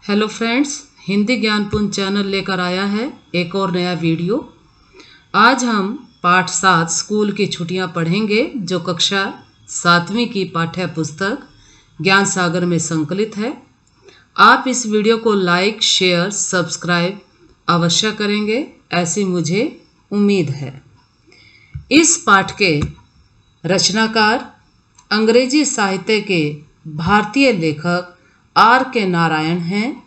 Hello friends, Hindi ज्ञानपुंज channel लेकर आया है एक और नया वीडियो। आज हम पाठ 7 स्कूल की छुट्टियां पढ़ेंगे, जो कक्षा 7वीं की पाठ्य पुस्तक ज्ञान सागर में संकलित है। आप इस वीडियो को लाइक, शेयर, सब्सक्राइब अवश्य करेंगे, ऐसी मुझे उम्मीद है। इस पाठ के रचनाकार अंग्रेजी साहित्य के भारतीय लेखक R.K. नारायण हैं।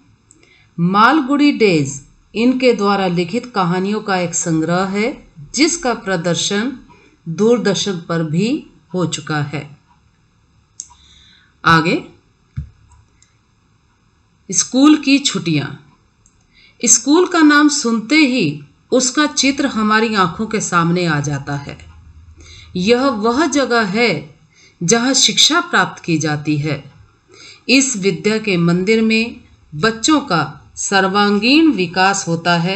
मालगुडी डेज इनके द्वारा लिखित कहानियों का एक संग्रह है, जिसका प्रदर्शन दूरदर्शन पर भी हो चुका है। आगे, स्कूल की छुट्टियां। स्कूल का नाम सुनते ही उसका चित्र हमारी आंखों के सामने आ जाता है। यह वह जगह है जहां शिक्षा प्राप्त की जाती है। इस विद्या के मंदिर में बच्चों का सर्वांगीण विकास होता है।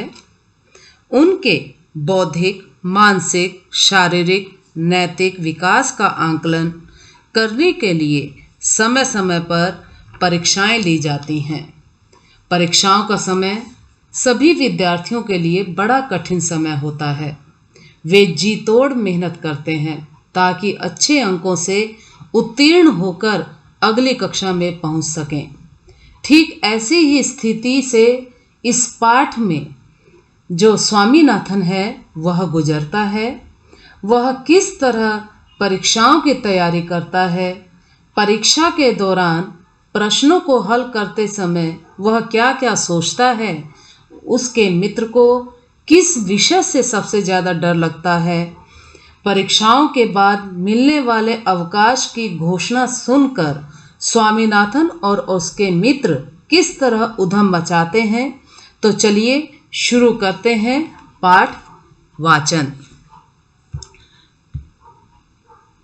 उनके बौद्धिक, मानसिक, शारीरिक, नैतिक विकास का आंकलन करने के लिए समय समय पर परीक्षाएं ली जाती हैं। परीक्षाओं का समय सभी विद्यार्थियों के लिए बड़ा कठिन समय होता है। वे जी तोड़ मेहनत करते हैं ताकि अच्छे अंकों से उत्तीर्ण होकर अगली कक्षा में पहुंच सकें। ठीक ऐसी ही स्थिति से इस पाठ में जो स्वामीनाथन है वह गुजरता है। वह किस तरह परीक्षाओं की तैयारी करता है, परीक्षा के दौरान प्रश्नों को हल करते समय वह क्या क्या सोचता है, उसके मित्र को किस विषय से सबसे ज़्यादा डर लगता है, परीक्षाओं के बाद मिलने वाले अवकाश की घोषणा सुनकर स्वामीनाथन और उसके मित्र किस तरह उधम मचाते हैं। तो चलिए शुरू करते हैं पाठ वाचन।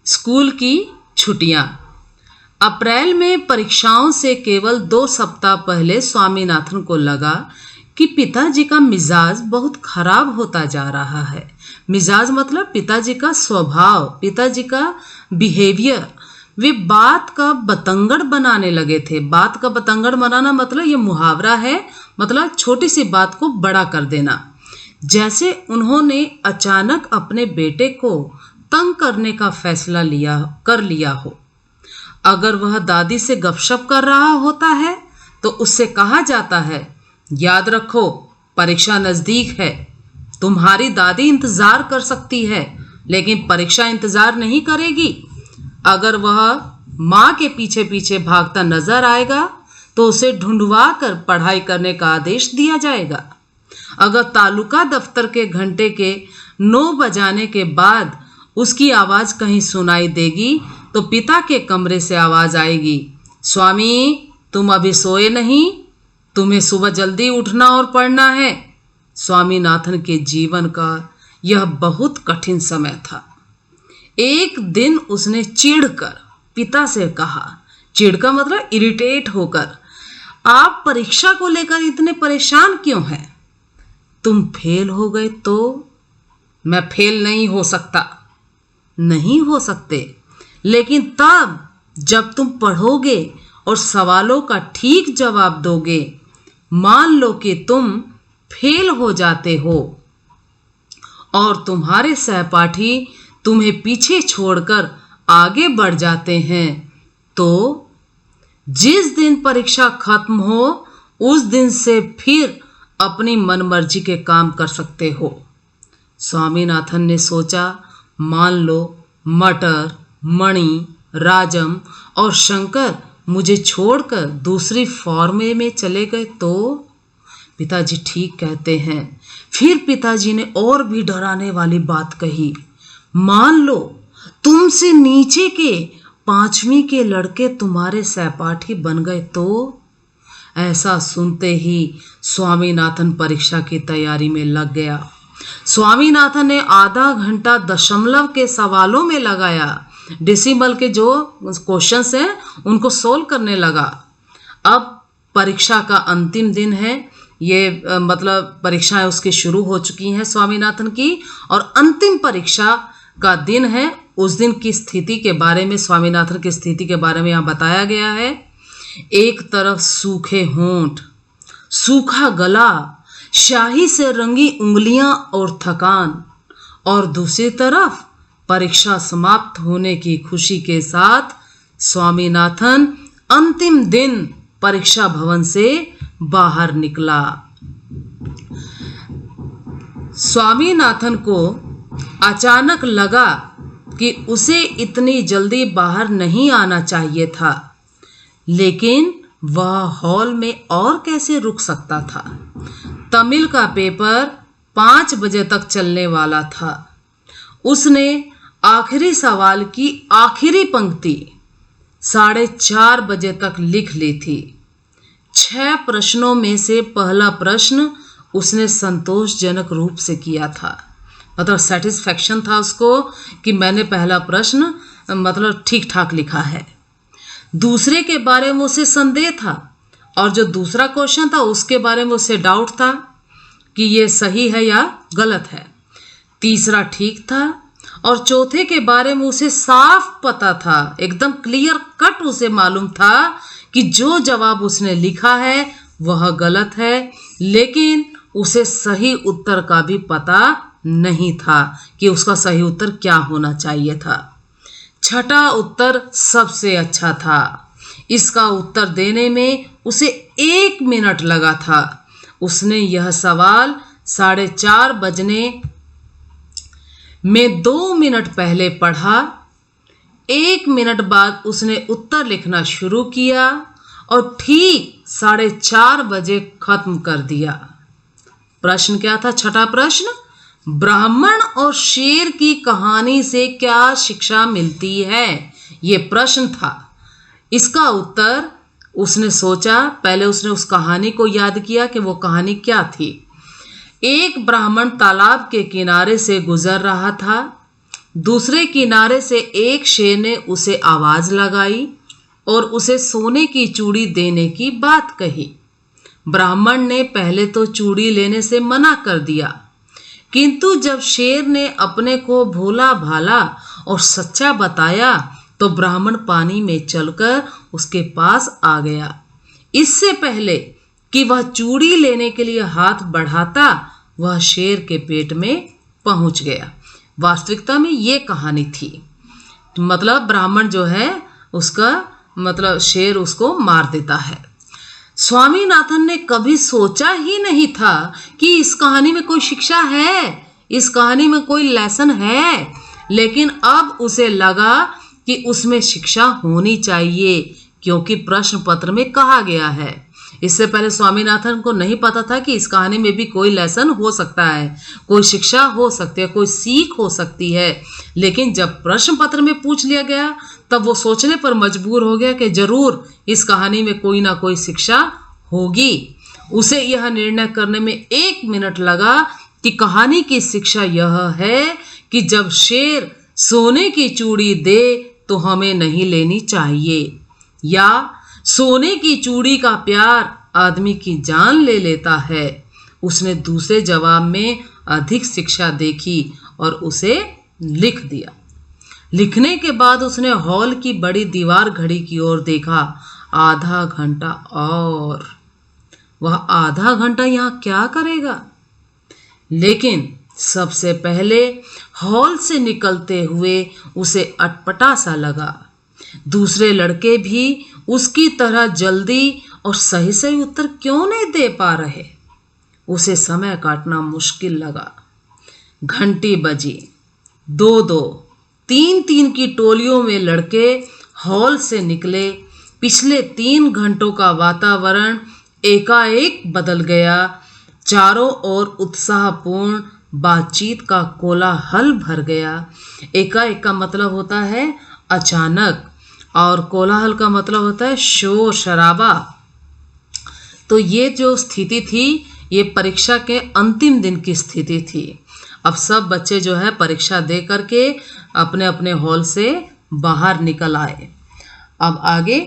स्कूल की छुट्टियां। अप्रैल में परीक्षाओं से केवल 2 सप्ताह पहले स्वामीनाथन को लगा कि पिताजी का मिजाज बहुत खराब होता जा रहा है। मिजाज मतलब पिताजी का स्वभाव, पिताजी का बिहेवियर। वे बात का बतंगड़ बनाने लगे थे। बात का बतंगड़ बनाना मतलब ये मुहावरा है, मतलब छोटी सी बात को बड़ा कर देना। जैसे उन्होंने अचानक अपने बेटे को तंग करने का फैसला कर लिया हो। अगर वह दादी से गपशप कर रहा होता है तो उससे कहा जाता है, याद रखो परीक्षा नज़दीक है, तुम्हारी दादी इंतज़ार कर सकती है लेकिन परीक्षा इंतज़ार नहीं करेगी। अगर वह माँ के पीछे पीछे भागता नजर आएगा तो उसे ढूंढवा कर पढ़ाई करने का आदेश दिया जाएगा। अगर तालुका दफ्तर के घंटे के 9 बजाने के बाद उसकी आवाज़ कहीं सुनाई देगी तो पिता के कमरे से आवाज़ आएगी, स्वामी तुम अभी सोए नहीं, तुम्हें सुबह जल्दी उठना और पढ़ना है। स्वामीनाथन के जीवन का यह बहुत कठिन समय था। एक दिन उसने चिढ़कर पिता से कहा, चिढ़ का मतलब इरिटेट होकर, आप परीक्षा को लेकर इतने परेशान क्यों हैं? तुम फेल हो गए तो? मैं फेल नहीं हो सकता। नहीं हो सकते, लेकिन तब जब तुम पढ़ोगे और सवालों का ठीक जवाब दोगे। मान लो कि तुम फेल हो जाते हो और तुम्हारे सहपाठी तुम्हें पीछे छोड़कर आगे बढ़ जाते हैं, तो जिस दिन परीक्षा खत्म हो उस दिन से फिर अपनी मनमर्जी के काम कर सकते हो। स्वामीनाथन ने सोचा, मान लो मटर, मणि, राजम और शंकर मुझे छोड़कर दूसरी फॉर्मे में चले गए तो? पिताजी ठीक कहते हैं। फिर पिताजी ने और भी डराने वाली बात कही, मान लो तुमसे नीचे के 5वीं के लड़के तुम्हारे सहपाठी बन गए तो? ऐसा सुनते ही स्वामीनाथन परीक्षा की तैयारी में लग गया। स्वामीनाथन ने आधा घंटा दशमलव के सवालों में लगाया। डेसिमल के जो क्वेश्चंस हैं उनको सोल्व करने लगा। अब परीक्षा का अंतिम दिन है। ये मतलब परीक्षाएं उसकी शुरू हो चुकी हैं स्वामीनाथन की, और अंतिम परीक्षा का दिन है। उस दिन की स्थिति के बारे में, स्वामीनाथन की स्थिति के बारे में यहाँ बताया गया है। एक तरफ सूखे होंठ, सूखा गला, स्याही से रंगी उंगलियां और थकान, और दूसरी तरफ परीक्षा समाप्त होने की खुशी के साथ स्वामीनाथन अंतिम दिन परीक्षा भवन से बाहर निकला। स्वामीनाथन को अचानक लगा कि उसे इतनी जल्दी बाहर नहीं आना चाहिए था, लेकिन वह हॉल में और कैसे रुक सकता था। तमिल का पेपर 5 बजे तक चलने वाला था। उसने आखिरी सवाल की आखिरी पंक्ति 4:30 बजे तक लिख ली थी। 6 प्रश्नों में से पहला प्रश्न उसने संतोषजनक रूप से किया था, मतलब सेटिस्फैक्शन था उसको कि मैंने पहला प्रश्न मतलब ठीक ठाक लिखा है। दूसरे के बारे में उसे संदेह था, और जो दूसरा क्वेश्चन था उसके बारे में उसे डाउट था कि ये सही है या गलत है। तीसरा ठीक था, और चौथे के बारे में उसे साफ पता था, एकदम क्लियर कट उसे मालूम था कि जो जवाब उसने लिखा है वह गलत है, लेकिन उसे सही उत्तर का भी पता नहीं था कि उसका सही उत्तर क्या होना चाहिए था। छठा उत्तर सबसे अच्छा था। इसका उत्तर देने में उसे 1 मिनट लगा था। उसने यह सवाल 4:30 बजने में 2 मिनट पहले पढ़ा। 1 मिनट बाद उसने उत्तर लिखना शुरू किया और ठीक 4:30 बजे खत्म कर दिया। प्रश्न क्या था? छठा प्रश्न, ब्राह्मण और शेर की कहानी से क्या शिक्षा मिलती है? ये प्रश्न था। इसका उत्तर उसने सोचा, पहले उसने उस कहानी को याद किया कि वो कहानी क्या थी। एक ब्राह्मण तालाब के किनारे से गुजर रहा था। दूसरे किनारे से एक शेर ने उसे आवाज लगाई और उसे सोने की चूड़ी देने की बात कही। ब्राह्मण ने पहले तो चूड़ी लेने से मना कर दिया, किंतु जब शेर ने अपने को भोला भाला और सच्चा बताया तो ब्राह्मण पानी में चलकर उसके पास आ गया। इससे पहले कि वह चूड़ी लेने के लिए हाथ बढ़ाता, वह शेर के पेट में पहुंच गया। वास्तविकता में ये कहानी थी। मतलब ब्राह्मण जो है उसका मतलब शेर उसको मार देता है। स्वामीनाथन ने कभी सोचा ही नहीं था कि इस कहानी में कोई शिक्षा है, इस कहानी में कोई लेसन है, लेकिन अब उसे लगा कि उसमें शिक्षा होनी चाहिए, क्योंकि प्रश्न पत्र में कहा गया है। इससे पहले स्वामीनाथन को नहीं पता था कि इस कहानी में भी कोई लेसन हो सकता है, कोई शिक्षा हो सकती है, कोई सीख हो सकती है। लेकिन जब प्रश्न पत्र में पूछ लिया गया तब वो सोचने पर मजबूर हो गया कि जरूर इस कहानी में कोई ना कोई शिक्षा होगी। उसे यह निर्णय करने में 1 मिनट लगा कि कहानी की शिक्षा यह है कि जब शेर सोने की चूड़ी दे तो हमें नहीं लेनी चाहिए, या सोने की चूड़ी का प्यार आदमी की जान ले लेता है। उसने दूसरे जवाब में अधिक शिक्षा देखी और उसे लिख दिया। लिखने के बाद उसने हॉल की बड़ी दीवार घड़ी की ओर देखा। आधा घंटा और। वह आधा घंटा यहाँ क्या करेगा? लेकिन सबसे पहले हॉल से निकलते हुए उसे अटपटा सा लगा। दूसरे लड़के भी उसकी तरह जल्दी और सही सही उत्तर क्यों नहीं दे पा रहे? उसे समय काटना मुश्किल लगा। घंटी बजी। 2-2, 3-3 की टोलियों में लड़के हॉल से निकले। पिछले 3 घंटों का वातावरण एकाएक बदल गया। चारों ओर उत्साहपूर्ण बातचीत का कोलाहल भर गया। एकाएक का मतलब होता है अचानक, और कोलाहल का मतलब होता है शोर शराबा। तो ये जो स्थिति थी ये परीक्षा के अंतिम दिन की स्थिति थी। अब सब बच्चे जो है परीक्षा दे करके अपने अपने हॉल से बाहर निकल आए। अब आगे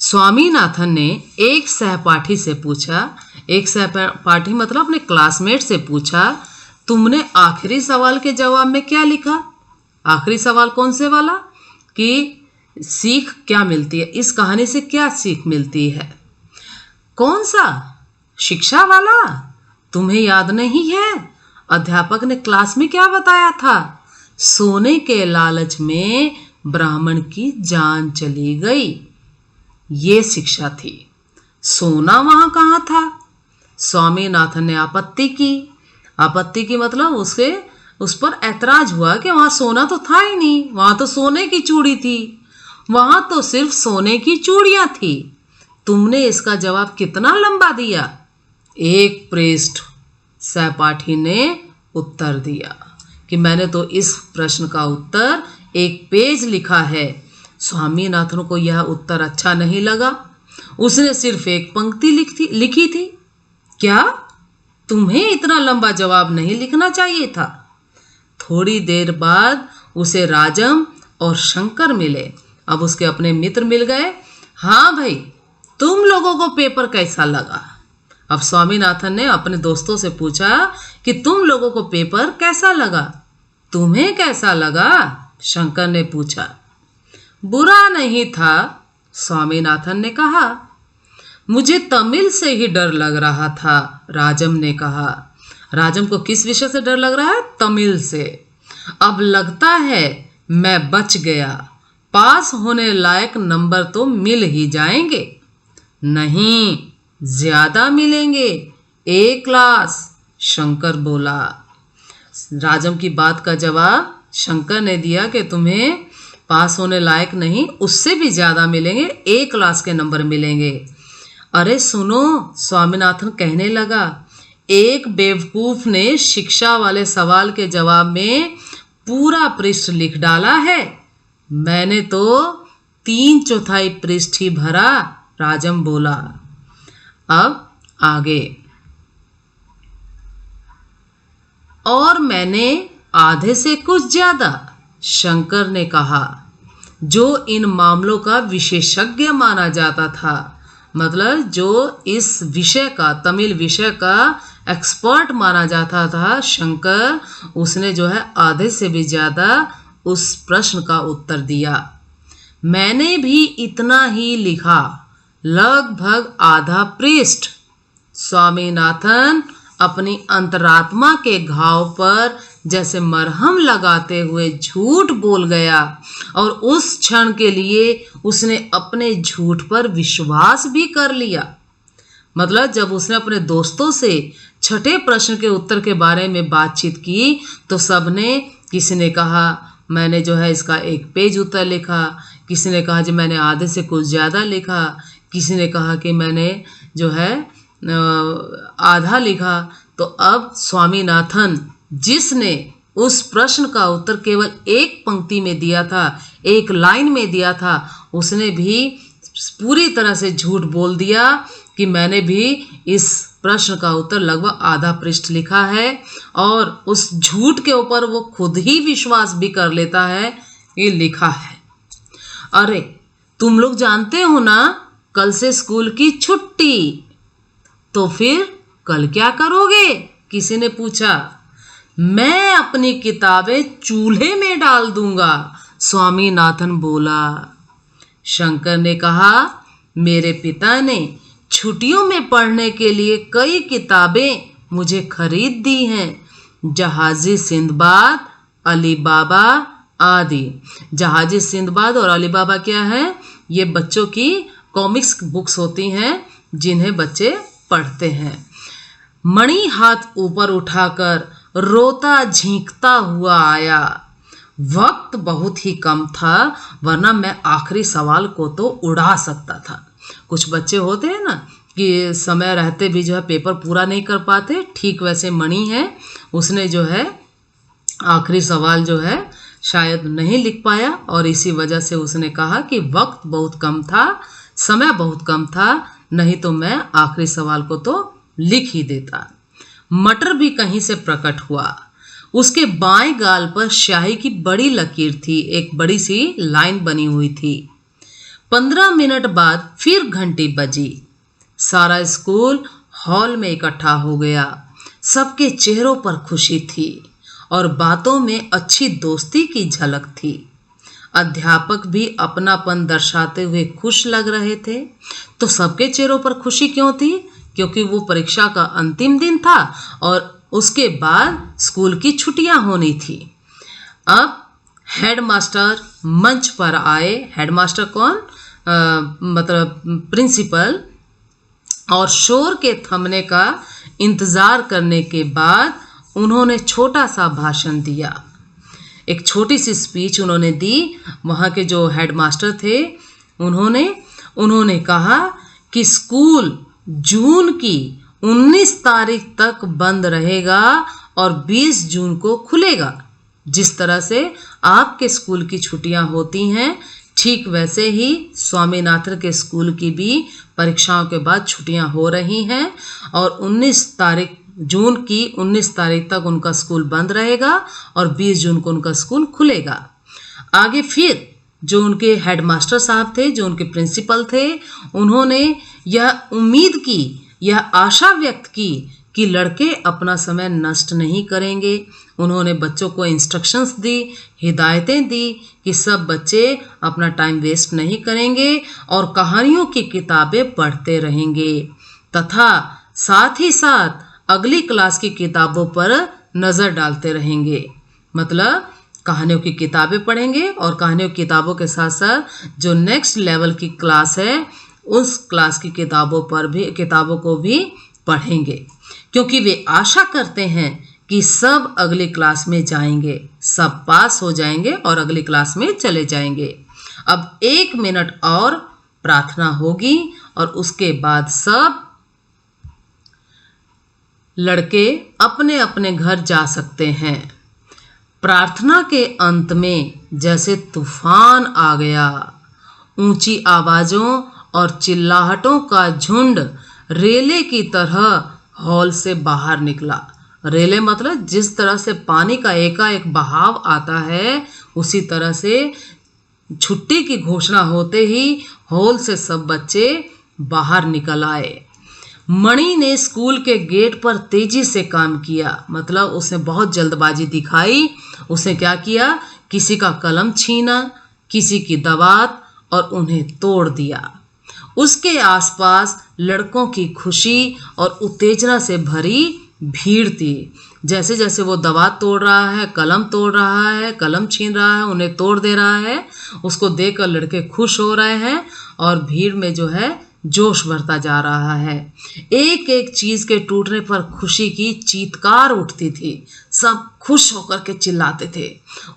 स्वामीनाथन ने एक सहपाठी से पूछा, एक सहपाठी मतलब अपने क्लासमेट से पूछा, तुमने आखिरी सवाल के जवाब में क्या लिखा? आखिरी सवाल कौन से वाला? कि सीख क्या मिलती है, इस कहानी से क्या सीख मिलती है? कौन सा? शिक्षा वाला? तुम्हें याद नहीं है अध्यापक ने क्लास में क्या बताया था? सोने के लालच में ब्राह्मण की जान चली गई, ये शिक्षा थी। सोना वहां कहाँ था? स्वामीनाथन ने आपत्ति की। आपत्ति की मतलब उस पर ऐतराज हुआ कि वहां सोना तो था ही नहीं, वहां तो सोने की चूड़ी थी, वहां तो सिर्फ सोने की चूड़ियां थी। तुमने इसका जवाब कितना लंबा दिया? 1 पृष्ठ। सहपाठी ने उत्तर दिया कि मैंने तो इस प्रश्न का उत्तर 1 पेज लिखा है। स्वामीनाथन को यह उत्तर अच्छा नहीं लगा। उसने सिर्फ 1 पंक्ति लिखी थी। क्या तुम्हें इतना लंबा जवाब नहीं लिखना चाहिए था? थोड़ी देर बाद उसे राजम और शंकर मिले। अब उसके अपने मित्र मिल गए। हाँ भाई, तुम लोगों को पेपर कैसा लगा? अब स्वामीनाथन ने अपने दोस्तों से पूछा कि तुम लोगों को पेपर कैसा लगा? तुम्हें कैसा लगा? शंकर ने पूछा। बुरा नहीं था, स्वामीनाथन ने कहा। मुझे तमिल से ही डर लग रहा था, राजम ने कहा। राजम को किस विषय से डर लग रहा है? तमिल से। अब लगता है मैं बच गया, पास होने लायक नंबर तो मिल ही जाएंगे। नहीं, ज्यादा मिलेंगे, A क्लास, शंकर बोला। राजम की बात का जवाब शंकर ने दिया कि तुम्हें पास होने लायक नहीं, उससे भी ज्यादा मिलेंगे, A क्लास के नंबर मिलेंगे। अरे सुनो, स्वामीनाथन कहने लगा, एक बेवकूफ ने शिक्षा वाले सवाल के जवाब में पूरा पृष्ठ लिख डाला है। मैंने तो 3/4 पृष्ठ ही भरा, राजम बोला। अब आगे। और मैंने आधे से कुछ ज्यादा, शंकर ने कहा, जो इन मामलों का विशेषज्ञ माना जाता था। मतलब जो इस विषय का, तमिल विषय का एक्सपर्ट माना जाता था, शंकर, उसने जो है आधे से भी ज्यादा उस प्रश्न का उत्तर दिया। मैंने भी इतना ही लिखा, लगभग आधा पृष्ठ। स्वामीनाथन अपनी अंतरात्मा के घाव पर जैसे मरहम लगाते हुए झूठ बोल गया, और उस क्षण के लिए उसने अपने झूठ पर विश्वास भी कर लिया। मतलब जब उसने अपने दोस्तों से 6ठे प्रश्न के उत्तर के बारे में बातचीत की तो सबने, किसी ने कहा मैंने जो है इसका 1 पेज उत्तर लिखा, किसी ने कहा जी मैंने आधे से कुछ ज़्यादा लिखा, किसी ने कहा कि मैंने जो है आधा लिखा। तो अब स्वामीनाथन, जिसने उस प्रश्न का उत्तर केवल 1 पंक्ति में दिया था, 1 लाइन में दिया था, उसने भी पूरी तरह से झूठ बोल दिया कि मैंने भी इस प्रश्न का उत्तर लगभग आधा पृष्ठ लिखा है, और उस झूठ के ऊपर वो खुद ही विश्वास भी कर लेता है ये लिखा है। अरे तुम लोग जानते हो ना, कल से स्कूल की छुट्टी, तो फिर कल क्या करोगे? किसी ने पूछा। मैं अपनी किताबें चूल्हे में डाल दूंगा, स्वामीनाथन बोला। शंकर ने कहा, मेरे पिता ने छुट्टियों में पढ़ने के लिए कई किताबें मुझे खरीद दी हैं, जहाजी सिंदबाद, अली बाबा आदि। जहाजी सिंदबाद और अली बाबा क्या है? ये बच्चों की कॉमिक्स बुक्स होती हैं जिन्हें बच्चे पढ़ते हैं। मणि हाथ ऊपर उठाकर रोता झींकता हुआ आया। वक्त बहुत ही कम था, वरना मैं आखिरी सवाल को तो उड़ा सकता था। कुछ बच्चे होते हैं ना कि समय रहते भी जो है पेपर पूरा नहीं कर पाते, ठीक वैसे मणि है, उसने जो है आखिरी सवाल जो है शायद नहीं लिख पाया, और इसी वजह से उसने कहा कि वक्त बहुत कम था, समय बहुत कम था, नहीं तो मैं आखिरी सवाल को तो लिख ही देता। मटर भी कहीं से प्रकट हुआ। उसके बाएं गाल पर स्याही की बड़ी लकीर थी, एक बड़ी सी लाइन बनी हुई थी। 15 मिनट बाद फिर घंटी बजी। सारा स्कूल हॉल में इकट्ठा हो गया। सबके चेहरों पर खुशी थी और बातों में अच्छी दोस्ती की झलक थी। अध्यापक भी अपनापन दर्शाते हुए खुश लग रहे थे। तो सबके चेहरों पर खुशी क्यों थी? क्योंकि वो परीक्षा का अंतिम दिन था और उसके बाद स्कूल की छुट्टियां होनी थी। अब हेडमास्टर मंच पर आए। हेडमास्टर कौन? मतलब प्रिंसिपल। और शोर के थमने का इंतजार करने के बाद उन्होंने छोटा सा भाषण दिया। एक छोटी सी स्पीच उन्होंने दी। वहाँ के जो हेडमास्टर थे उन्होंने कहा कि स्कूल जून की 19 तारीख तक बंद रहेगा और 20 जून को खुलेगा। जिस तरह से आपके स्कूल की छुट्टियां होती हैं, ठीक वैसे ही स्वामीनाथन के स्कूल की भी परीक्षाओं के बाद छुट्टियां हो रही हैं और जून की 19 तारीख तक उनका स्कूल बंद रहेगा और 20 जून को उनका स्कूल खुलेगा। आगे फिर जो उनके हेडमास्टर साहब थे, जो उनके प्रिंसिपल थे, उन्होंने यह उम्मीद की, यह आशा व्यक्त की कि लड़के अपना समय नष्ट नहीं करेंगे। उन्होंने बच्चों को इंस्ट्रक्शंस दी, हिदायतें दी कि सब बच्चे अपना टाइम वेस्ट नहीं करेंगे और कहानियों की किताबें पढ़ते रहेंगे तथा साथ ही साथ अगली क्लास की किताबों पर नज़र डालते रहेंगे। मतलब कहानियों की किताबें पढ़ेंगे और कहानियों की किताबों के साथ साथ जो नेक्स्ट लेवल की क्लास है उस क्लास की किताबों को भी पढ़ेंगे, क्योंकि वे आशा करते हैं कि सब अगली क्लास में जाएंगे, सब पास हो जाएंगे और अगली क्लास में चले जाएंगे। अब 1 मिनट और प्रार्थना होगी और उसके बाद सब लड़के अपने अपने घर जा सकते हैं। प्रार्थना के अंत में जैसे तूफान आ गया। ऊंची आवाजों और चिल्लाहटों का झुंड रेले की तरह हॉल से बाहर निकला। रेले मतलब जिस तरह से पानी का एकाएक बहाव आता है, उसी तरह से छुट्टी की घोषणा होते ही हॉल से सब बच्चे बाहर निकल आए। मणि ने स्कूल के गेट पर तेजी से काम किया। मतलब उसने बहुत जल्दबाजी दिखाई। उसने क्या किया? किसी का कलम छीना, किसी की दवात और उन्हें तोड़ दिया। उसके आसपास लड़कों की खुशी और उत्तेजना से भरी भीड़ थी। जैसे जैसे वो दवात तोड़ रहा है, कलम तोड़ रहा है, कलम छीन रहा है, उन्हें तोड़ दे रहा है, उसको देखकर लड़के खुश हो रहे हैं और भीड़ में जो है जोश बढ़ता जा रहा है। एक एक चीज के टूटने पर खुशी की चीत्कार उठती थी। सब खुश होकर के चिल्लाते थे।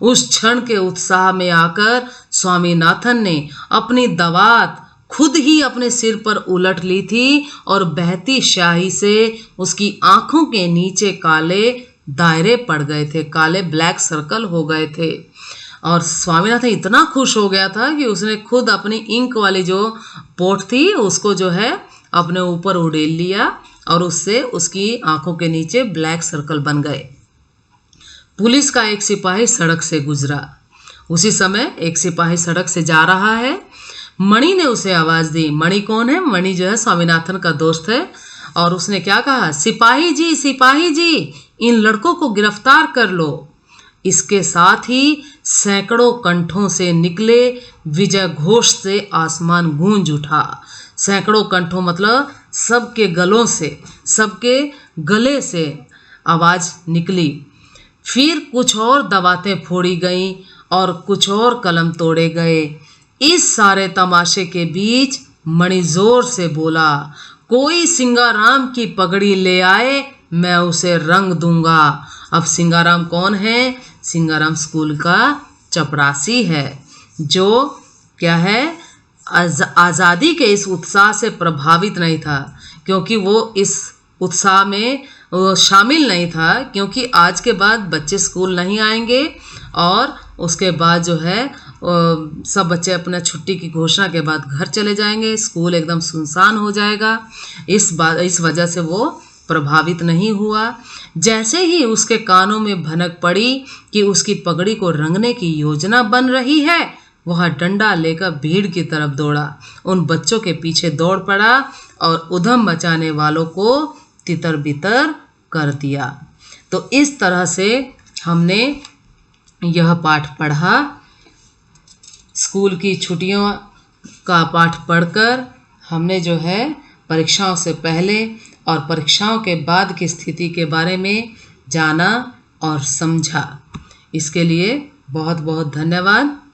उस क्षण के उत्साह में आकर स्वामीनाथन ने अपनी दवात खुद ही अपने सिर पर उलट ली थी और बहती स्याही से उसकी आंखों के नीचे काले दायरे पड़ गए थे, काले ब्लैक सर्कल हो गए थे। और स्वामीनाथन इतना खुश हो गया था कि उसने खुद अपनी इंक वाली जो पोट थी उसको जो है अपने ऊपर उड़ेल लिया और उससे उसकी आंखों के नीचे ब्लैक सर्कल बन गए। पुलिस का एक सिपाही सड़क से गुजरा। उसी समय एक सिपाही सड़क से जा रहा है। मणि ने उसे आवाज दी। मणि कौन है? मणि जो है स्वामीनाथन का दोस्त है। और उसने क्या कहा? सिपाही जी, इन लड़कों को गिरफ्तार कर लो। इसके साथ ही सैकड़ों कंठों से निकले विजय घोष से आसमान गूंज उठा। सैकड़ों कंठों मतलब सबके गलों से, सबके गले से आवाज निकली। फिर कुछ और दवातें फोड़ी गईं और कुछ और कलम तोड़े गए। इस सारे तमाशे के बीच मणि जोर से बोला, कोई सिंगाराम की पगड़ी ले आए, मैं उसे रंग दूंगा। अब सिंगाराम कौन है? सिंगाराम स्कूल का चपरासी है, जो क्या है, आज़ादी के इस उत्साह से प्रभावित नहीं था, क्योंकि वो इस उत्साह में शामिल नहीं था, क्योंकि आज के बाद बच्चे स्कूल नहीं आएंगे और उसके बाद जो है सब बच्चे अपना छुट्टी की घोषणा के बाद घर चले जाएंगे, स्कूल एकदम सुनसान हो जाएगा। इस वजह से वो प्रभावित नहीं हुआ। जैसे ही उसके कानों में भनक पड़ी कि उसकी पगड़ी को रंगने की योजना बन रही है, वह डंडा लेकर भीड़ की तरफ दौड़ा, उन बच्चों के पीछे दौड़ पड़ा और उधम मचाने वालों को तितर बितर कर दिया। तो इस तरह से हमने यह पाठ पढ़ा। स्कूल की छुट्टियों का पाठ पढ़कर हमने जो है परीक्षाओं से पहले और परीक्षाओं के बाद की स्थिति के बारे में जाना और समझा। इसके लिए बहुत बहुत धन्यवाद।